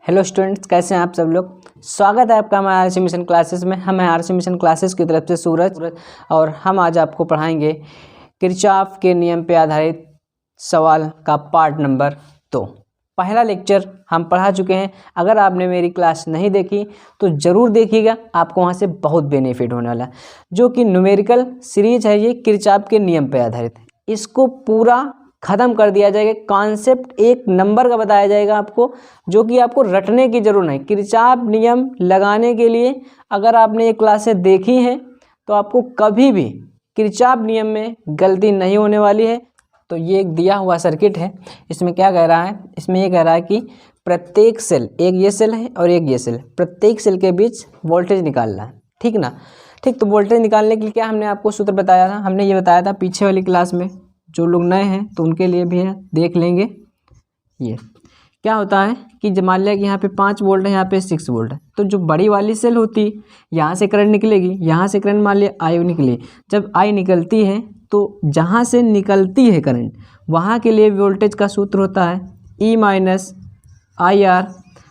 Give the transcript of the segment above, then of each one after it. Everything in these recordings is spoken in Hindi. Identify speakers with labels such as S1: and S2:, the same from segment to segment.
S1: हेलो स्टूडेंट्स, कैसे हैं आप सब लोग। स्वागत है आपका हमारे आरसी मिशन क्लासेस में। हम हैं आरसी मिशन क्लासेस की तरफ से सूरज, और हम आज आपको पढ़ाएंगे किरचॉफ के नियम पे आधारित सवाल का पार्ट नंबर 2। पहला लेक्चर हम पढ़ा चुके हैं। अगर आपने मेरी क्लास नहीं देखी तो ज़रूर देखिएगा, आपको वहाँ से बहुत बेनिफिट होने वाला है। जो कि न्यूमेरिकल सीरीज है, ये किरचॉफ के नियम पे आधारित है। इसको पूरा ख़त्म कर दिया जाएगा। कॉन्सेप्ट एक नंबर का बताया जाएगा आपको, जो कि आपको रटने की ज़रूरत नहीं। किरचॉफ नियम लगाने के लिए अगर आपने ये क्लासें देखी हैं तो आपको कभी भी किरचॉफ नियम में गलती नहीं होने वाली है। तो ये एक दिया हुआ सर्किट है। इसमें क्या कह रहा है, इसमें ये कह रहा है कि प्रत्येक सेल, एक ये सेल है और एक ये सेल, प्रत्येक सेल के बीच वोल्टेज निकालना है। ठीक ना। ठीक, तो वोल्टेज निकालने के लिए क्या हमने आपको सूत्र बताया था, हमने ये बताया था पीछे वाली क्लास में। जो लोग नए हैं तो उनके लिए भी है, देख लेंगे। ये क्या होता है कि जब मान लिया कि यहाँ पे 5 वोल्ट है, यहाँ पे 6 वोल्ट है, तो जो बड़ी वाली सेल होती है यहाँ से करंट निकलेगी, यहाँ से करंट मान लिया आई निकली। जब आई निकलती है तो जहाँ से निकलती है करंट वहाँ के लिए वोल्टेज का सूत्र होता है E माइनस आई आर।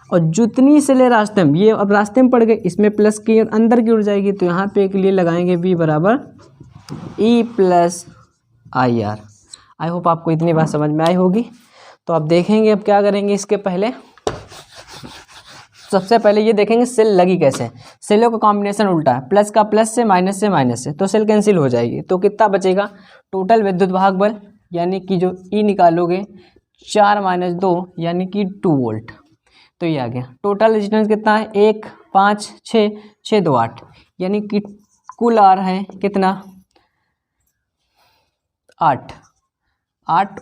S1: और जितनी सेलें रास्ते में, ये अब रास्ते में पड़ गए, इसमें प्लस की और अंदर की उड़ जाएगी, तो यहाँ पे के लिए लगाएंगे V बराबर E plus I R. I hope आपको इतनी बात समझ में आई होगी। तो आप देखेंगे अब क्या करेंगे। इसके पहले सबसे पहले ये देखेंगे सेल लगी कैसे। सेलों का कॉम्बिनेशन उल्टा है, प्लस का प्लस से, माइनस से माइनस से, तो सेल कैंसिल हो जाएगी। तो कितना बचेगा, टोटल विद्युत भाग बल यानी कि जो ई निकालोगे 4 माइनस 2 यानी कि 2 वोल्ट। तो ये आ गया। टोटल रेजिस्टेंस कितना है, 1 5 6 6 2 8, यानी कि कुल आर है कितना, 8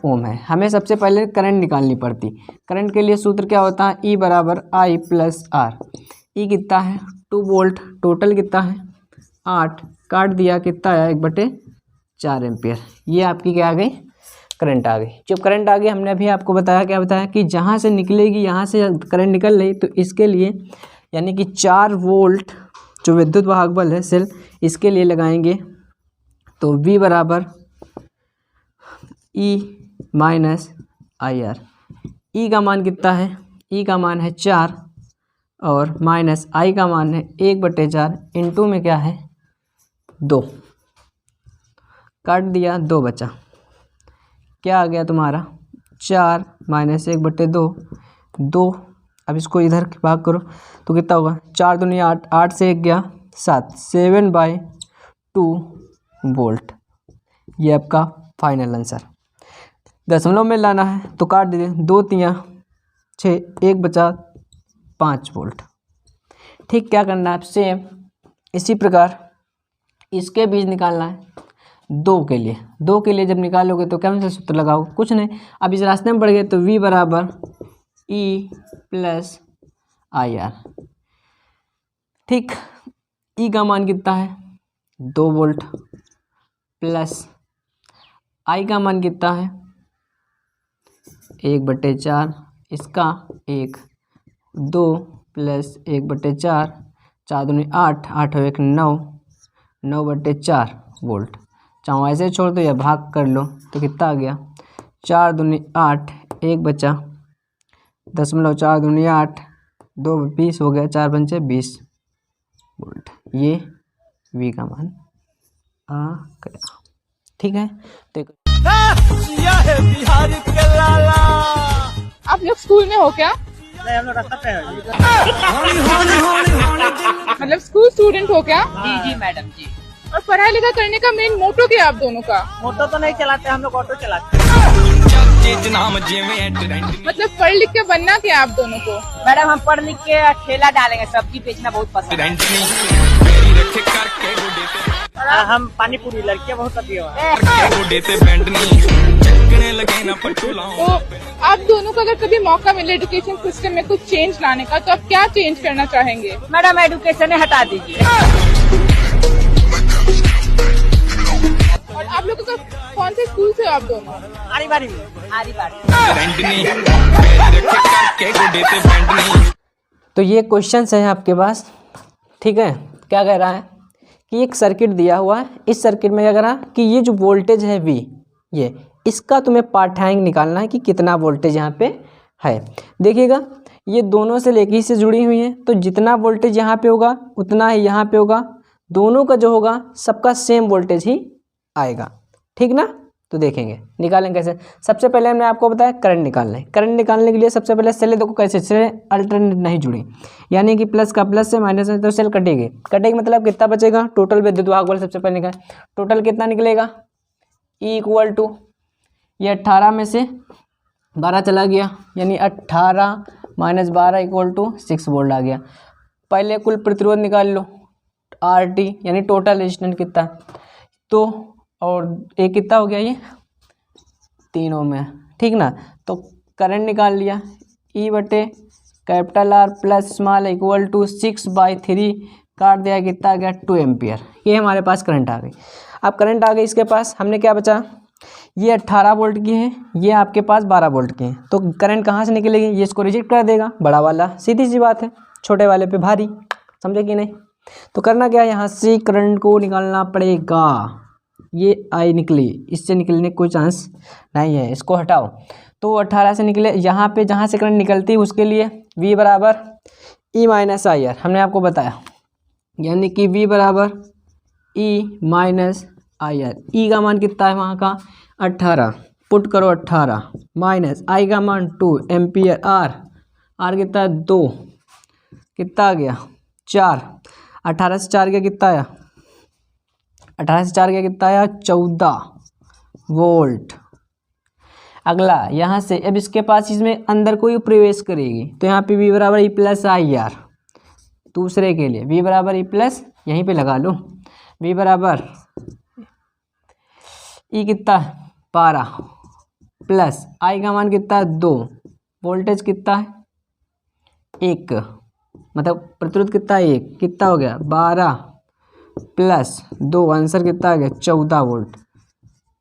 S1: ओम है। हमें सबसे पहले करंट निकालनी पड़ती। करंट के लिए सूत्र क्या होता है, ई बराबर आई प्लस आर। ई कितना है 2 वोल्ट, टोटल कितना है 8, काट दिया कितना आया 1/4 एम्पियर। ये आपकी क्या आ गई, करंट आ गई। जब करंट आ गई, हमने अभी आपको बताया, क्या बताया कि जहाँ से निकलेगी, यहाँ से करंट निकल रही, तो इसके लिए यानी कि 4 वोल्ट जो विद्युत वाहक बल है सेल, इसके लिए लगाएंगे। तो वी बराबर E माइनस आई आर। ई का मान कितना है, ई का मान है 4 और माइनस आई का मान है 1/4, इंटू में क्या है 2, काट दिया 2 बचा, क्या आ गया तुम्हारा 4 माइनस 1/2, 2। अब इसको इधर भाग करो तो कितना होगा, 4 दूनी 8, 8 से 1 गया 7, 7/2 वोल्ट। ये आपका फाइनल आंसर। दशमलव में लाना है तो काट दीजिए, 2 3 6, 1 बचा 5 वोल्ट। ठीक, क्या करना है, सेम इसी प्रकार इसके बीच निकालना है 2 के लिए। 2 के लिए जब निकालोगे तो कौन सा सूत्र लगाओ, कुछ नहीं। अब इस रास्ते में बढ़ गए तो V बराबर E प्लस आई आर। ठीक, E का मान कितना है 2 वोल्ट, प्लस I का मान कितना है 1/4, इसका 1 2 प्लस 1/4, 4 दूनी 8, 8 और 1 9, 9/4 वोल्ट। चाहो ऐसे छोड़ दो या भाग कर लो तो कितना आ गया, 4 दूनी 8, 1 बचा, 0.4 दूनी 8, 2 20 हो गया, 4 पंचे 20 वोल्ट। ये V का मान आ गया। ठीक है, देखो
S2: आप लोग स्कूल में हो क्या?
S3: नहीं, हम लोग रास्ता पे हैं।
S2: मतलब स्कूल स्टूडेंट हो क्या?
S3: जी मैडम जी।
S2: और पढ़ाई लिखा करने का मेन मोटो क्या है आप दोनों का?
S3: मोटो तो नहीं चलाते, हम लोग ऑटो चलाते हैं।
S2: मतलब पढ़ लिख के बनना क्या है आप दोनों को?
S3: मैडम हम पढ़ लिख के ठेला डालेंगे, सब्जी बेचना बहुत पसंद है। हम पानी पूरी लड़कियां बहुत अभी हो।
S2: तो आप दोनों को अगर कभी मौका मिले एजुकेशन सिस्टम में कुछ चेंज लाने का, तो आप क्या चेंज करना चाहेंगे?
S3: मैडम एजुकेशन हटा दीजिए।
S2: और आप लोगों का कौन से स्कूल से हो आप दोनों?
S3: आरी बारी में, आरी बारी।
S1: तो ये क्वेश्चंस है आपके पास। ठीक है, क्या कह रहा है कि एक सर्किट दिया हुआ है। इस सर्किट में क्या कह रहा है कि ये जो वोल्टेज है V, ये इसका तुम्हें पाठ्यांक निकालना है कि कितना वोल्टेज यहाँ पे है। देखिएगा, ये दोनों से लेके से जुड़ी हुई हैं, तो जितना वोल्टेज यहाँ पे होगा उतना ही यहाँ पे होगा, दोनों का जो होगा सबका सेम वोल्टेज ही आएगा, ठीक ना। तो देखेंगे निकालेंगे कैसे। सबसे पहले हमने आपको बताया करंट निकालना है। करंट निकालने के लिए सबसे पहले सेल देखो कैसे, सेल अल्टरनेट नहीं जुड़ी, यानी कि प्लस का प्लस से माइनस में, तो सेल कटेगी। कटेगी मतलब कितना बचेगा, टोटल विद्युत वाहक बल सबसे पहले निकाल, टोटल कितना निकलेगा, E इक्वल टू ये 18 में से 12 चला गया, यानी 18 माइनस 12 इक्वल टू 6 वोल्ट आ गया। पहले कुल प्रतिरोध निकाल लो, RT यानी टोटल रेजिस्टेंस कितना है, तो और एक कितना हो गया, ये 3 ओम है, ठीक ना। तो करंट निकाल लिया, E बटे capital R plus small equal to 6/3 काट दिया, कितना आ गया 2 एम्पियर। ये हमारे पास करंट आ गई। अब करंट आ गई इसके पास, हमने क्या बचा, ये 18 वोल्ट की है, ये आपके पास 12 वोल्ट की है, तो करंट कहाँ से निकलेगी, ये इसको रिजेक्ट कर देगा बड़ा वाला, सीधी सी बात है, छोटे वाले पे भारी, समझे कि नहीं। तो करना क्या है, यहाँ से करंट को निकालना पड़ेगा। ये आई निकली, इससे निकलने कोई चांस नहीं है, इसको हटाओ। तो 18 से निकले, यहाँ पे जहाँ से करंट निकलती है उसके लिए V बराबर E माइनस आई आर, हमने आपको बताया, यानी कि V बराबर E minus I R. E का मान कितना है वहाँ का 18, पुट करो 18 माइनस I का मान 2 एम्पियर, R कितना है 2, कितना आ गया 4, 18 से 4 गया कितना आया, 18 से 4 गया कितना आया 14 वोल्ट। अगला यहाँ से, अब इसके पास इसमें अंदर कोई प्रवेश करेगी, तो यहाँ पे V बराबर E प्लस आई आर, दूसरे के लिए V बराबर E प्लस, यहीं पे लगा लो, V बराबर E कितना 12 प्लस I का मान कितना 2, वोल्टेज कितना है 1, मतलब प्रतिरोध कितना है 1, कितना हो गया 12 प्लस 2, आंसर कितना आ गया 14 वोल्ट।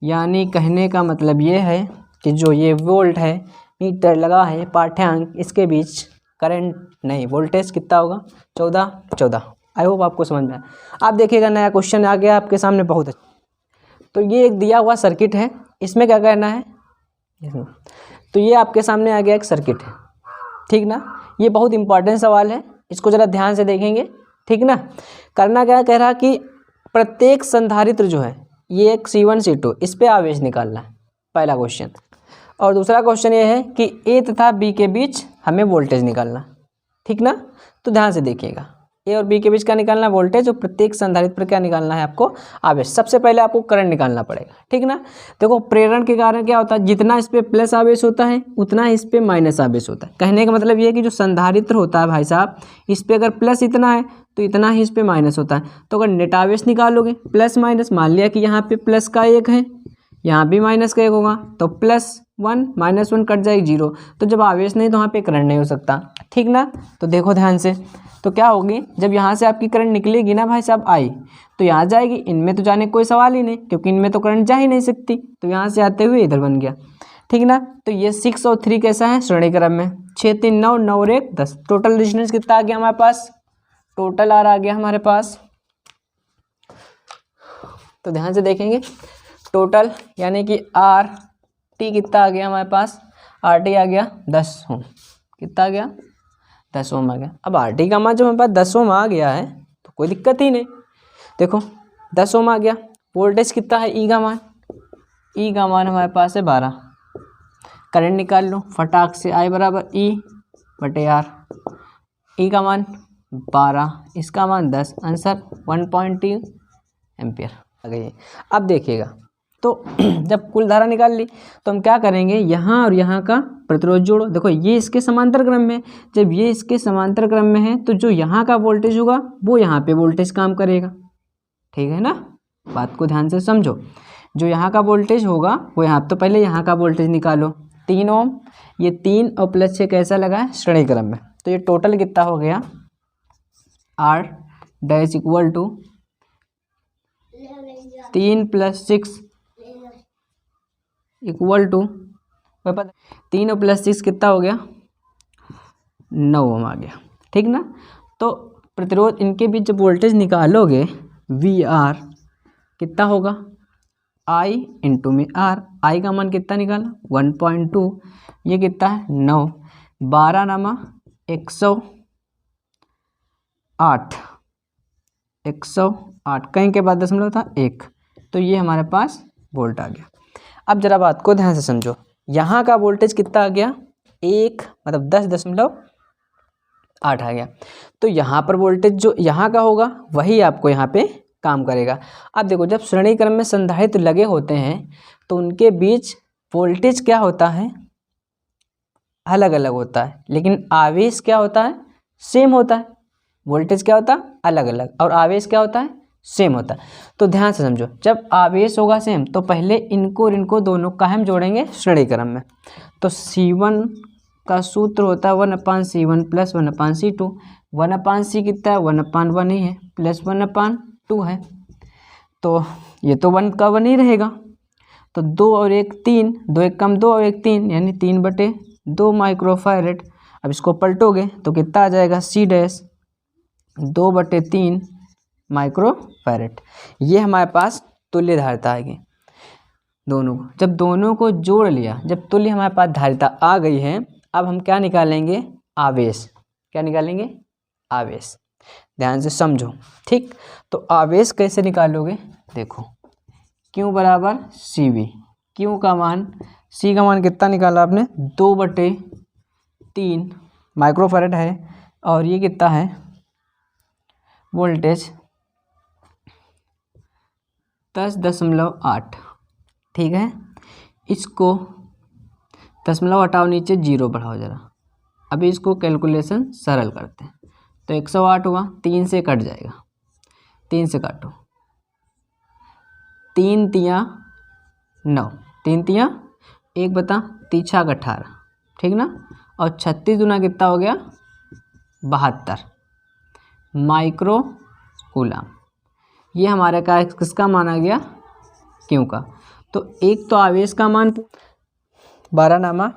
S1: यानी कहने का मतलब ये है कि जो ये वोल्ट है, मीटर लगा है पाठ्यांक, इसके बीच करंट नहीं, वोल्टेज कितना होगा 14। आई होप आपको समझ में आया। आप देखिएगा नया क्वेश्चन आ गया आपके सामने, बहुत अच्छा। तो ये एक दिया हुआ सर्किट है, इसमें क्या करना है, तो ये आपके सामने आ गया एक सर्किट है, ठीक ना। ये बहुत इंपॉर्टेंट सवाल है, इसको ज़रा ध्यान से देखेंगे, ठीक ना। करना क्या कह रहा कि प्रत्येक संधारित्र जो है, ये एक C1 C2, इस पे आवेश निकालना है, पहला क्वेश्चन। और दूसरा क्वेश्चन ये है कि A तथा B के बीच हमें वोल्टेज निकालना, ठीक ना। तो ध्यान से देखिएगा, A और B के बीच क्या निकालना है वोल्टेज, और प्रत्येक संधारित्र पर क्या निकालना है आपको आवेश। सबसे पहले आपको करंट निकालना पड़ेगा, ठीक ना। देखो प्रेरण के कारण क्या होता है, जितना इस पे प्लस आवेश होता है उतना इस पे माइनस आवेश होता है। कहने का मतलब ये है कि जो संधारित्र होता है भाई साहब, इस पे अगर प्लस इतना है तो इतना ही इस पे माइनस होता है। तो अगर नेट आवेश निकालोगे प्लस माइनस, मान लिया कि यहाँ पे प्लस का 1 है, यहाँ भी माइनस का 1 होगा, तो +1 -1 कट जाएगी 0। तो जब आवेश नहीं तो वहाँ पे करंट नहीं हो सकता, ठीक ना। तो देखो ध्यान से, तो क्या होगी, जब यहाँ से आपकी करंट निकलेगी ना भाई साहब आई, तो यहाँ जाएगी, इनमें तो जाने कोई सवाल ही नहीं, क्योंकि इनमें तो करंट जा ही नहीं सकती, तो यहाँ से आते हुए इधर बन गया, ठीक ना। तो ये 6 और 3 कैसा है श्रेणी क्रम में, 6 3 9 9 और 1 10। टोटल रेजिस्टेंस कितना आ गया हमारे पास, टोटल R आ गया हमारे पास। तो ध्यान से देखेंगे, टोटल यानी कि RT कितना आ गया हमारे पास, RT आ गया 10 ओम, कितना आ गया 10 ओम आ गया। अब RT का मान जो हमारे पास 10 ओम आ गया है तो कोई दिक्कत ही नहीं, देखो 10 ओम आ गया। वोल्टेज कितना है, E का मान हमारे पास है 12। करंट निकाल लो फटाक से, I बराबर E बटे R, E का मान 12, इसका मान 10, आंसर 1.2 एम्पियर आ गई। अब देखिएगा, तो जब कुल धारा निकाल ली तो हम क्या करेंगे, यहाँ और यहाँ का प्रतिरोध जोड़ो। देखो ये इसके समांतर क्रम में, जब ये इसके समांतर क्रम में है तो जो यहाँ का वोल्टेज होगा वो यहाँ पे वोल्टेज काम करेगा, ठीक है ना। बात को ध्यान से समझो, जो यहाँ का वोल्टेज होगा वो यहाँ, तो पहले यहाँ का वोल्टेज निकालो 3 ओम, ये 3 और +6 कैसा लगा है श्रेणी क्रम में। तो ये टोटल कितना हो गया, R dash equal to 3 + 6 equal to 3 और +6 कितना हो गया 9 ओम आ गया, ठीक ना। तो प्रतिरोध इनके बीच जब वोल्टेज निकालोगे VR कितना होगा, I इंटू में R, I का मान कितना निकाला 1.2, ये कितना है 9, 12 नामा 108 कहीं के बाद दशमलव था 1, तो ये हमारे पास वोल्ट आ गया। अब जरा बात को ध्यान से समझो, यहाँ का वोल्टेज कितना आ गया 1 मतलब 10.8 आ गया, तो यहाँ पर वोल्टेज जो यहाँ का होगा वही आपको यहाँ पे काम करेगा। अब देखो जब श्रेणी क्रम में संधारित्र लगे होते हैं तो उनके बीच वोल्टेज क्या होता है, अलग अलग होता है, लेकिन आवेश क्या होता है, सेम होता है। वोल्टेज क्या होता है, अलग अलग, और आवेश क्या होता है, सेम होता है। तो ध्यान से समझो, जब आवेश होगा सेम तो पहले इनको और इनको दोनों का हम जोड़ेंगे श्रेणी क्रम में। तो C1 का सूत्र होता है 1/C1 + 1/C2। 1/C कितना है, 1/1 ही है, प्लस 1/2 है, तो ये तो 1 का 1 ही रहेगा। तो 2 और 1 3, 2 1 कम 2 और 1 3, यानी 3/2 माइक्रोफैरेड। अब इसको पलटोगे तो कितना आ जाएगा, C' 2/3 माइक्रोफैरेड। ये हमारे पास तुल्य धारिता आएगी दोनों को। जब दोनों को जोड़ लिया, जब तुल्य हमारे पास धारिता आ गई है, अब हम क्या निकालेंगे, आवेश। क्या निकालेंगे, आवेश। ध्यान से समझो, ठीक। तो आवेश कैसे निकालोगे, देखो Q बराबर CV। Q का मान, C का मान कितना निकाला आपने, 2/3 माइक्रोफैरेड है, और ये कितना है वोल्टेज 10.8, ठीक है। इसको दशमलव हटाओ, नीचे 0 बढ़ाओ जरा। अभी इसको कैलकुलेशन सरल करते हैं, तो 108 हुआ, 3 से कट जाएगा, 3 से काटो, 3 तियाँ 9, 3 तियाँ 1 बता 3 छक 18, ठीक ना। और 36 दूना कितना हो गया, 72 माइक्रो कूलम। ये हमारे का किसका मान आ गया, क्यों का। तो एक तो आवेश का मान 12 नामा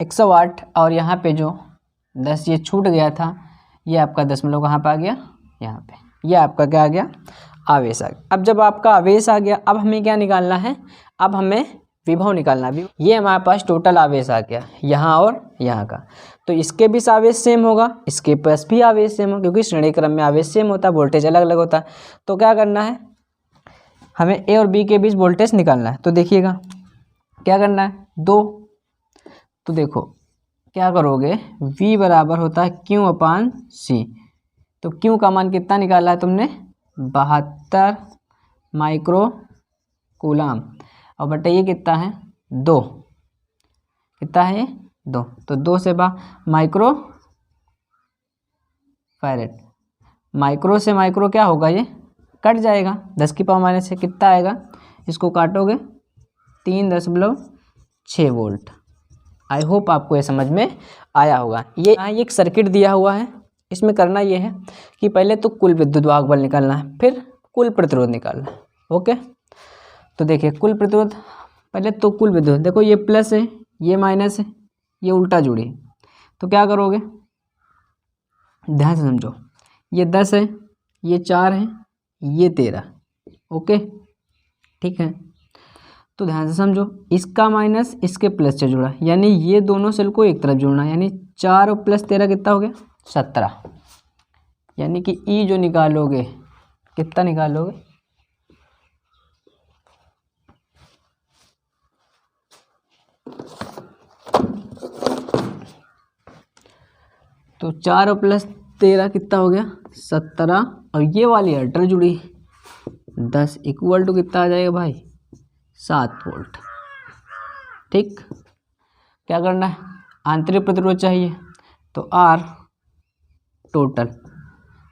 S1: 108, और यहाँ पे जो 10 ये छूट गया था, ये आपका दशमलव कहाँ पे आ गया, यहाँ पे। ये आपका क्या आ गया, आवेश आ गया। अब जब आपका आवेश आ गया, अब हमें क्या निकालना है, अब हमें विभव निकालना है। ये हमारे पास टोटल आवेश आ गया, यहाँ और यहाँ का। तो इसके भी आवेश सेम होगा, इसके पास भी आवेश सेम होगा, क्योंकि श्रेणी क्रम में आवेश सेम होता है, वोल्टेज अलग अलग होता है। तो क्या करना है, हमें ए और बी के बीच वोल्टेज निकालना है। तो देखिएगा क्या करना है, 2। तो देखो क्या करोगे, V बराबर होता है Q/C। तो Q का मान कितना निकाला है तुमने, 72 माइक्रो कूलम, और बटे ये कितना है 2, कितना है 2, तो 2 से माइक्रो फैरेड। माइक्रो से माइक्रो क्या होगा, ये कट जाएगा, 10 की पावर माइनस से कितना आएगा, इसको काटोगे 3.6 वोल्ट। आई होप आपको ये समझ में आया होगा। ये एक सर्किट दिया हुआ है, इसमें करना ये है कि पहले तो कुल विद्युत वाहक बल निकालना है, फिर कुल प्रतिरोध निकालना है। ओके, तो देखिए कुल प्रतिरोध, पहले तो कुल विद्युत, देखो ये प्लस है, ये माइनस है, ये उल्टा जुड़ी, तो क्या करोगे, ध्यान से समझो, ये 10 है, ये 4 है, ये 13। ओके, ठीक है। तो ध्यान से समझो, इसका माइनस इसके प्लस से जुड़ा, यानी ये दोनों सेल को एक तरफ जोड़ना, यानी 4 और प्लस 13 कितना हो गया, 17। यानी कि ई जो निकालोगे कितना निकालोगे, तो 4 और प्लस 13 कितना हो गया, 17। और ये वाली अल्टर जुड़ी 10 इक्वल टू कितना आ जाएगा भाई, 7 वोल्ट। ठीक, क्या करना है, आंतरिक प्रतिरोध चाहिए, तो आर टोटल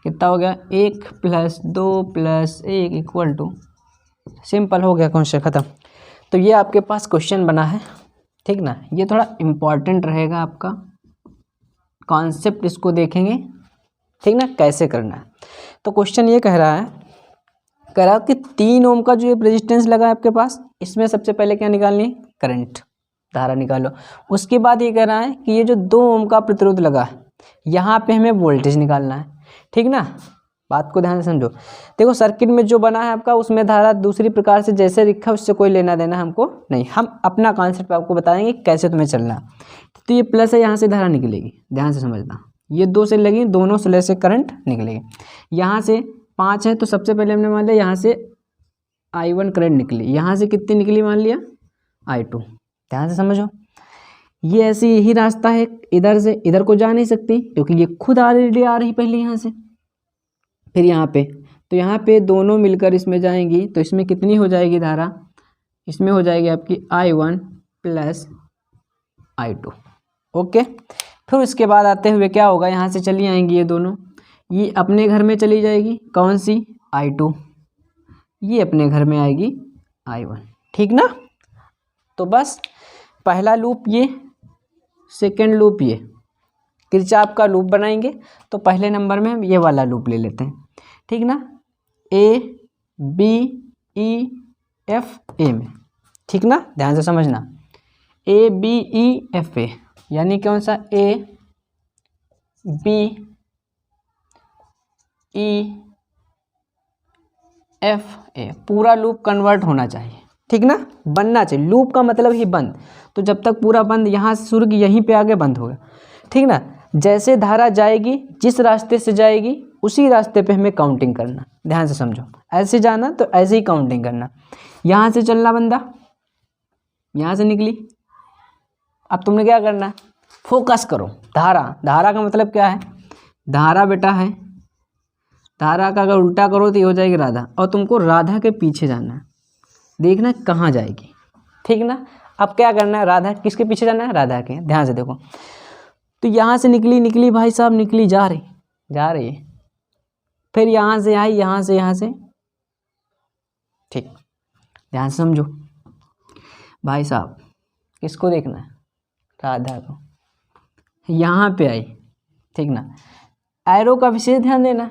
S1: कितना हो गया, 1 + 2 + 1 इक्वल टू, सिंपल हो गया क्वेश्चन ख़त्म। तो ये आपके पास क्वेश्चन बना है, ठीक ना। ये थोड़ा इम्पॉर्टेंट रहेगा आपका, कॉन्सेप्ट इसको देखेंगे, ठीक ना, कैसे करना है। तो क्वेश्चन ये कह रहा है कि 3 ओम का जो ये रेजिस्टेंस लगा है आपके पास, इसमें सबसे पहले क्या निकालनी है, करंट, धारा निकालो। उसके बाद ये कह रहा है कि ये जो 2 ओम का प्रतिरोध लगा है, यहाँ पे हमें वोल्टेज निकालना है, ठीक ना। बात को ध्यान से समझो। देखो सर्किट में जो बना है आपका, उसमें धारा दूसरी प्रकार से जैसे लिखा, उससे कोई लेना देना हमको नहीं, हम अपना कॉन्सेप्ट आपको बताएंगे कैसे तुम्हें चलना। तो ये प्लस है, यहाँ से धारा निकलेगी, ध्यान से समझना। ये 2 से लगी, दोनों स्लैश से करंट निकलेगी। यहाँ से 5 है तो सबसे पहले हमने मान लिया यहाँ से I1 करंट निकली, यहाँ से कितनी निकली मान लिया I2। ध्यान से समझो, ये ऐसे यही रास्ता है, इधर से इधर को जा नहीं सकती क्योंकि ये खुद ऑलरेडी आ रही पहले यहाँ से। फिर यहाँ पे, तो यहाँ पे दोनों मिलकर इसमें जाएंगी तो इसमें कितनी हो जाएगी धारा, इसमें हो जाएगी आपकी I1 प्लस I2। ओके, फिर उसके बाद आते हुए क्या होगा, यहाँ से चली आएंगी ये दोनों, ये अपने घर में चली जाएगी, कौन सी I2, ये अपने घर में आएगी I1, ठीक ना। तो बस पहला लूप ये, सेकेंड लूप ये, किरचॉफ का लूप बनाएंगे। तो पहले नंबर में हम ये वाला लूप ले लेते हैं, ठीक ना, A B E F A में, ठीक ना, ध्यान से समझना, A B E F A यानी कौन सा A B E F A, पूरा लूप कन्वर्ट होना चाहिए, ठीक ना, बनना चाहिए। लूप का मतलब ही बंद, तो जब तक पूरा बंद यहाँ से शुरू की यहीं पे आगे बंद होगा, ठीक ना। जैसे धारा जाएगी, जिस रास्ते से जाएगी उसी रास्ते पे हमें काउंटिंग करना, ध्यान से समझो। ऐसे जाना तो ऐसे ही काउंटिंग करना, यहाँ से चलना बंदा, यहाँ से निकली, अब तुमने क्या करना, फोकस करो। धारा, धारा का मतलब क्या है, धारा बेटा है, धारा का अगर उल्टा करो तो ये हो जाएगी राधा, और तुमको राधा के पीछे जाना है, देखना कहाँ जाएगी, ठीक ना। अब क्या करना है, राधा किसके पीछे जाना है, राधा के, ध्यान से देखो। तो यहाँ से निकली भाई साहब, निकली जा रही है, फिर यहाँ से आई, यहाँ से, ठीक, ध्यान से समझो भाई साहब, किसको देखना है, राधा को, यहाँ पे आई, ठीक ना। एरो का विशेष ध्यान देना।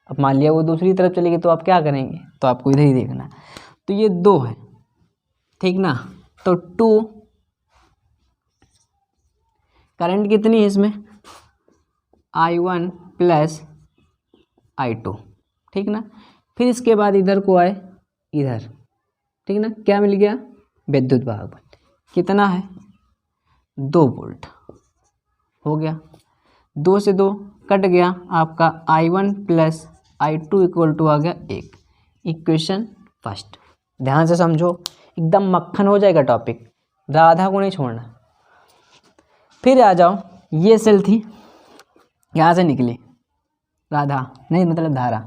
S1: अब मान लिया वो दूसरी तरफ चलेगी तो आप क्या करेंगे, तो आपको इधर ही देखना। तो ये 2 है, ठीक ना, तो 2, करंट कितनी है इसमें, I1 प्लस I2, ठीक ना। फिर इसके बाद इधर को आए, इधर, ठीक ना, क्या मिल गया, विद्युत वाहक कितना है, 2 वोल्ट, हो गया। 2 से 2 कट गया, आपका I1 plus I2 equal to आ गया 1, इक्वेशन फर्स्ट। ध्यान से समझो, एकदम मक्खन हो जाएगा टॉपिक, राधा को नहीं छोड़ना। फिर आ जाओ, ये सेल थी, यहाँ से निकली राधा, नहीं मतलब धारा,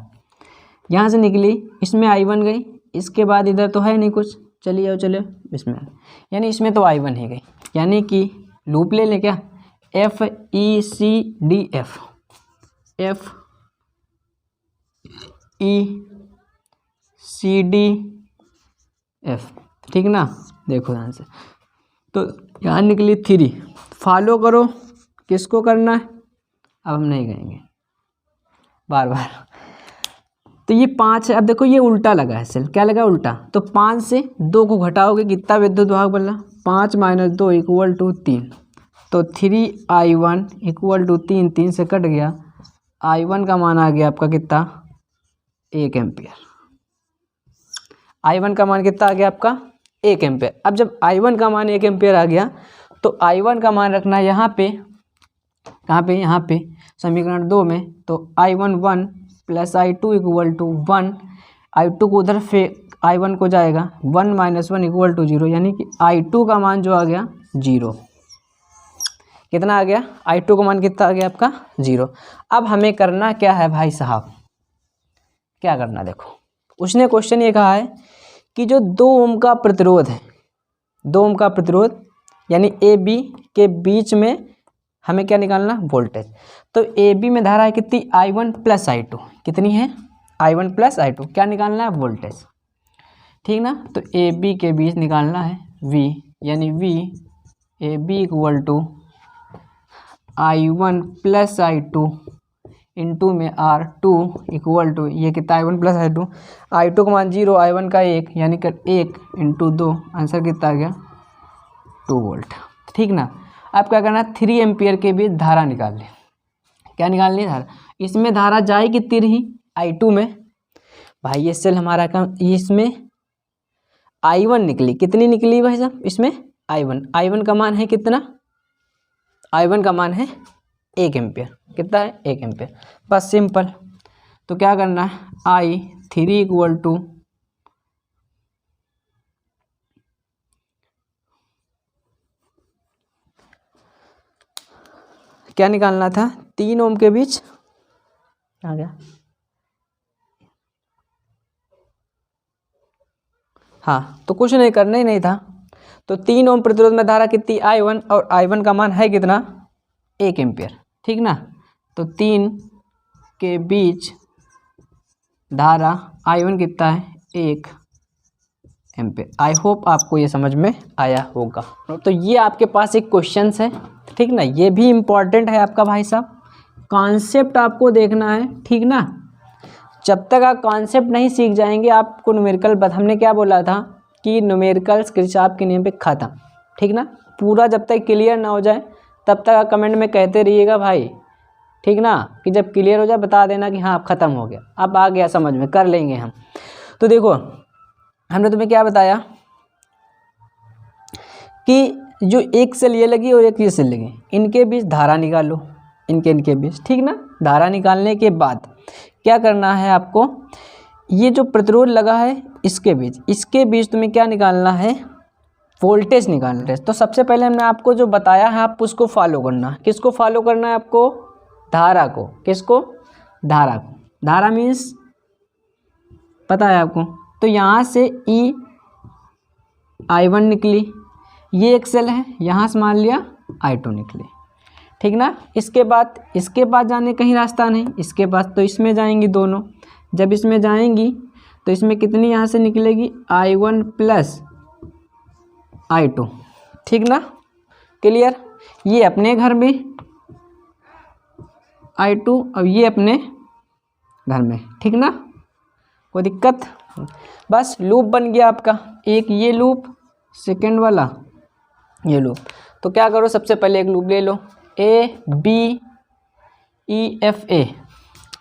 S1: यहाँ से निकली, इसमें I1 गई, इसके बाद इधर तो है नहीं कुछ, चलिए आओ चलो इसमें, यानी इसमें तो I1 ही गई, यानी कि लूप ले लें क्या, F E C D F, F E C D F, ठीक ना। देखो ध्यान से, तो यहाँ निकली 3, फॉलो करो, किसको करना है, अब हम नहीं कहेंगे बार बार। तो ये 5 है, अब देखो ये उल्टा लगा है सेल, क्या लगा उल्टा, तो 5 से 2 को घटाओगे कितना विद्युत वाहक बना, 5 - 2 इक्वल टू 3, तो 3I1 इक्वल टू 3, 3 से कट गया, I1 का मान आ गया आपका कितना, 1 एम्पियर। I1 का मान कितना आ गया आपका, 1 एम्पियर। अब जब I1 का मान 1 एम्पियर आ गया तो I1 का मान रखना यहाँ पे, कहाँ पे, यहाँ पे समीकरण 2 में, तो I1 1 plus I2 equal to 1, I2 को उधर I1 को जाएगा, 1 - 1 इक्वल टू 0, यानी कि I2 का मान जो आ गया 0, कितना आ गया, I2 का मान कितना आ गया आपका 0। अब हमें करना क्या है भाई साहब, क्या करना, देखो उसने क्वेश्चन ये कहा है कि जो 2 ओम का प्रतिरोध है, 2 ओम का प्रतिरोध यानी AB के बीच में हमें क्या निकालना, वोल्टेज। तो AB में धारा है कितनी, I1 प्लस I2, कितनी है, I1 प्लस I2, क्या निकालना है, वोल्टेज, ठीक ना। तो AB के बीच निकालना है V, यानी V AB equal to I1 plus I2 into में R2 इक्वल टू, ये कितना I1 प्लस I2 का मान 0, I1 का 1, यानी कि 1 इंटू 2, आंसर कितना आ गया, 2 वोल्ट, ठीक ना। अब क्या करना है, 3 एम्पियर के बीच धारा निकाल लें, क्या निकालनी है, धारा। इसमें धारा जाए कितनी रही, I2 में, भाई ये सेल हमारा का, इसमें I1 निकली, कितनी निकली भाई साहब, इसमें I1 का मान है कितना, I1 का मान है 1 एम्पियर। कितना है? 1 एम्पियर। बस सिंपल। तो क्या करना है, I3 इक्वल टू क्या निकालना था, 3 ओम के बीच आ गया, हाँ तो कुछ नहीं करना ही नहीं था। तो 3 ओम प्रतिरोध में धारा कितनी, I1, और I1 का मान है कितना, 1 एम्पियर, ठीक ना। तो 3 के बीच धारा I1 कितना है, 1 एम्पियर। आई होप आपको ये समझ में आया होगा। तो ये आपके पास एक क्वेश्चन है, ठीक ना, ये भी इम्पॉर्टेंट है आपका भाई साहब, कॉन्सेप्ट आपको देखना है, ठीक ना। जब तक आप कॉन्सेप्ट नहीं सीख जाएंगे आपको न्यूमेरिकल, हमने क्या बोला था कि न्यूमेरिकल्स किरचॉफ के नियम पे खत्म, ठीक ना। पूरा जब तक क्लियर ना हो जाए तब तक आप कमेंट में कहते रहिएगा भाई, ठीक ना, कि जब क्लियर हो जाए बता देना कि हाँ अब ख़त्म हो गया, अब आ गया समझ में, कर लेंगे हम। तो देखो हमने तुम्हें क्या बताया कि जो एक सेल ये लगी और एक ये सेल लगी, इनके बीच धारा निकालो, इनके बीच, ठीक ना। धारा निकालने के बाद क्या करना है आपको, ये जो प्रतिरोध लगा है इसके बीच तुम्हें क्या निकालना है, वोल्टेज निकालना है। तो सबसे पहले हमने आपको जो बताया है आप उसको फॉलो करना है। किसको फॉलो करना है आपको, धारा को। किसको, धारा को। धारा मीन्स पता है आपको। तो यहाँ से I1 निकली, ये एक सेल है, यहाँ से मान लिया I2 निकले, ठीक ना। इसके बाद जाने कहीं रास्ता नहीं, इसके बाद तो इसमें जाएंगी दोनों। जब इसमें जाएंगी तो इसमें कितनी यहाँ से निकलेगी, I1 प्लस I2, ठीक ना। क्लियर। ये अपने घर में I2 और ये अपने घर में, ठीक ना, कोई दिक्कत। बस लूप बन गया आपका, एक ये लूप, सेकेंड वाला ये लूप। तो क्या करो, सबसे पहले एक लूप ले लो, ABEFA।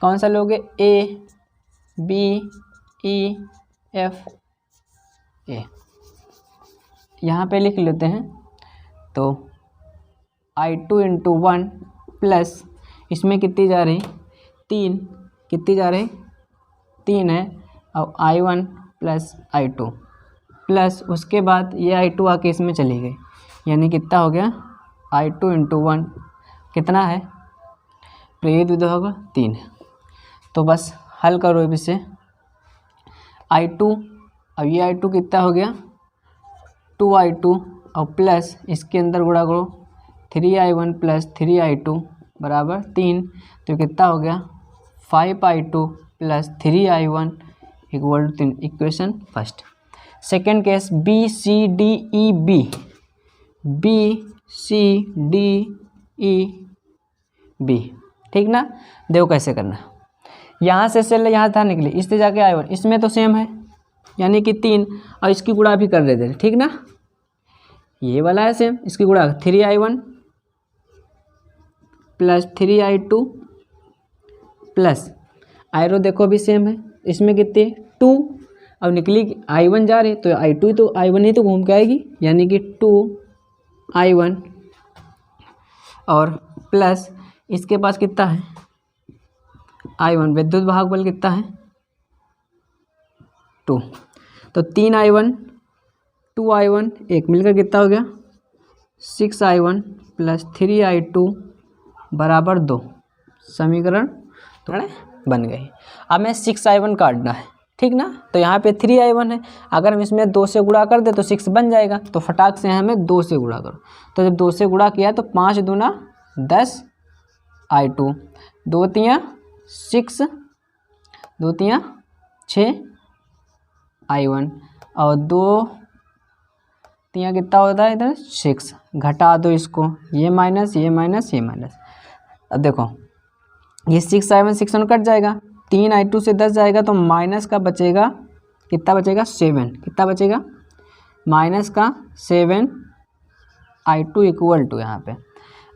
S1: कौन सा लोगे, ABEFA, यहाँ पे लिख लेते हैं। तो I2 इंटू 1 प्लस इसमें कितनी जा रही, 3, कितनी जा रही, 3 है, और I1 प्लस I2 प्लस उसके बाद ये I2 आके इसमें चली गई, यानी कितना हो गया, I2 इंटू 1 कितना है, प्रेरित विद्युत होगा 3। तो बस हल करो इसे, I2, अब ये I2 कितना हो गया, 2I2, और प्लस इसके अंदर गुणा करो 3I1 प्लस 3I2 बराबर 3। तो कितना हो गया, 5I2 plus 3I1 equal to 3। Equation first. Second case BCDEB, ठीक ना। देखो कैसे करना, यहाँ से सेल यहाँ था निकली, इससे जाके I1, इसमें तो सेम है यानी कि 3, और इसकी गुणा भी कर देते हैं, ठीक ना। ये वाला है सेम, इसकी गुणा 3I1 plus 3I2 plus I2 देखो भी सेम है, इसमें कितने 2, अब निकली I1 जा रही तो I2 तो I1 ही तो घूम के आएगी, यानी कि 2I1 और प्लस इसके पास कितना है I1, विद्युत भाग बल कितना है 2। तो 3I1 2I1 एक मिलकर कितना हो गया 6I1 प्लस 3I2 बराबर 2। समीकरण थोड़ा बन गई। अब मैं 6I1 काटना है, ठीक ना। तो यहाँ पे 3I1 है, अगर हम इसमें 2 से गुणा कर दे तो 6 बन जाएगा। तो फटाक से हमें 2 से गुणा करो। तो जब 2 से गुणा किया तो 5 दूना 10 I2, 2 तियाँ 6, 2 तियाँ 6 I1, और 2 तियाँ कितना होता है इधर 6, घटा दो इसको, ये माइनस ये माइनस ये माइनस। अब देखो ये 6I1 6 कट जाएगा, 3I2 से 10 जाएगा तो माइनस का बचेगा, कितना बचेगा 7, कितना बचेगा माइनस का 7 I2 इक्वल टू यहाँ पे,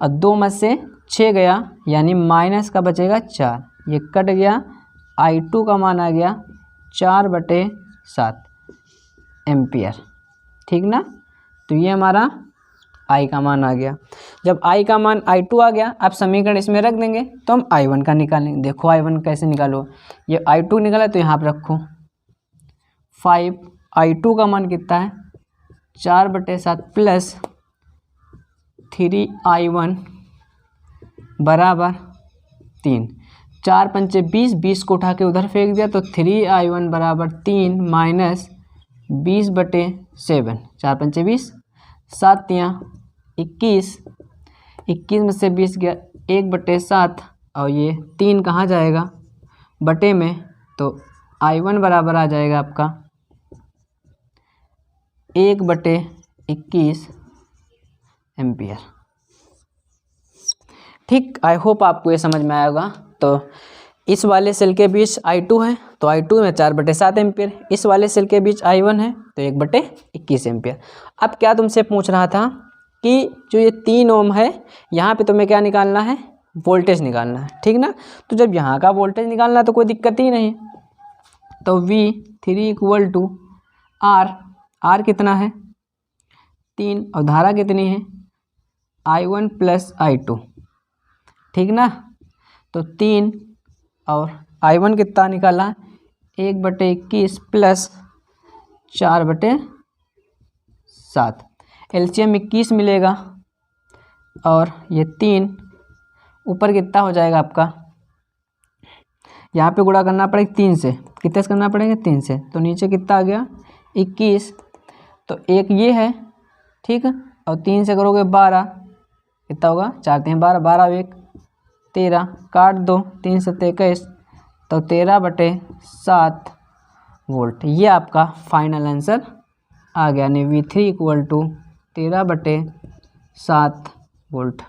S1: और 2 में से 6 गया यानी माइनस का बचेगा 4, ये कट गया, I2 का मान आ गया 4/7 एम्पियर, ठीक ना। तो ये हमारा I का मान आ गया। जब I का मान I2 आ गया, आप समीकरण इसमें रख देंगे तो हम I1 का निकालेंगे। देखो I1 कैसे निकालो, ये I2 निकाला तो यहाँ पर रखो 5, I2 का मान कितना है 4/7 प्लस 3I1 बराबर 3। 4 पंचे 20, 20 को उठा के उधर फेंक दिया तो 3I1 बराबर 3 माइनस 20/7। 4 पंचे 20, 7 तियाँ 21, 21 में से 20 गया 1/7 और ये 3 कहाँ जाएगा बटे में, तो I1 बराबर आ जाएगा आपका 1/21 एम्पियर। ठीक, आई होप आपको ये समझ में आएगा। तो इस वाले सेल के बीच I2 है तो I2 में 4/7 एम्पियर, इस वाले सेल के बीच I1 है तो 1/21 एम्पियर। अब क्या तुमसे पूछ रहा था कि जो ये 3 ओम है यहाँ पे तुम्हें क्या निकालना है, वोल्टेज निकालना है, ठीक ना। तो जब यहाँ का वोल्टेज निकालना है तो कोई दिक्कत ही नहीं। तो V3 = R कितना है 3 और धारा कितनी है I1 + I2, ठीक ना। तो 3 और I1 कितना निकाला 1/21 प्लस 4/7, एलसीएम 21 मिलेगा और ये 3 ऊपर कितना हो जाएगा आपका, यहाँ पे गुणा करना पड़ेगा 3 से, कितने से करना पड़ेगा 3 से, तो नीचे कितना आ गया 21। तो एक ये है, ठीक है, और 3 से करोगे 12, कितना होगा 4 3 12, 12 और 1 13, काट दो 3 7 21, तो 13/7 वोल्ट। ये आपका फाइनल आंसर आ गया, यानी V3 = 13/7 वोल्ट।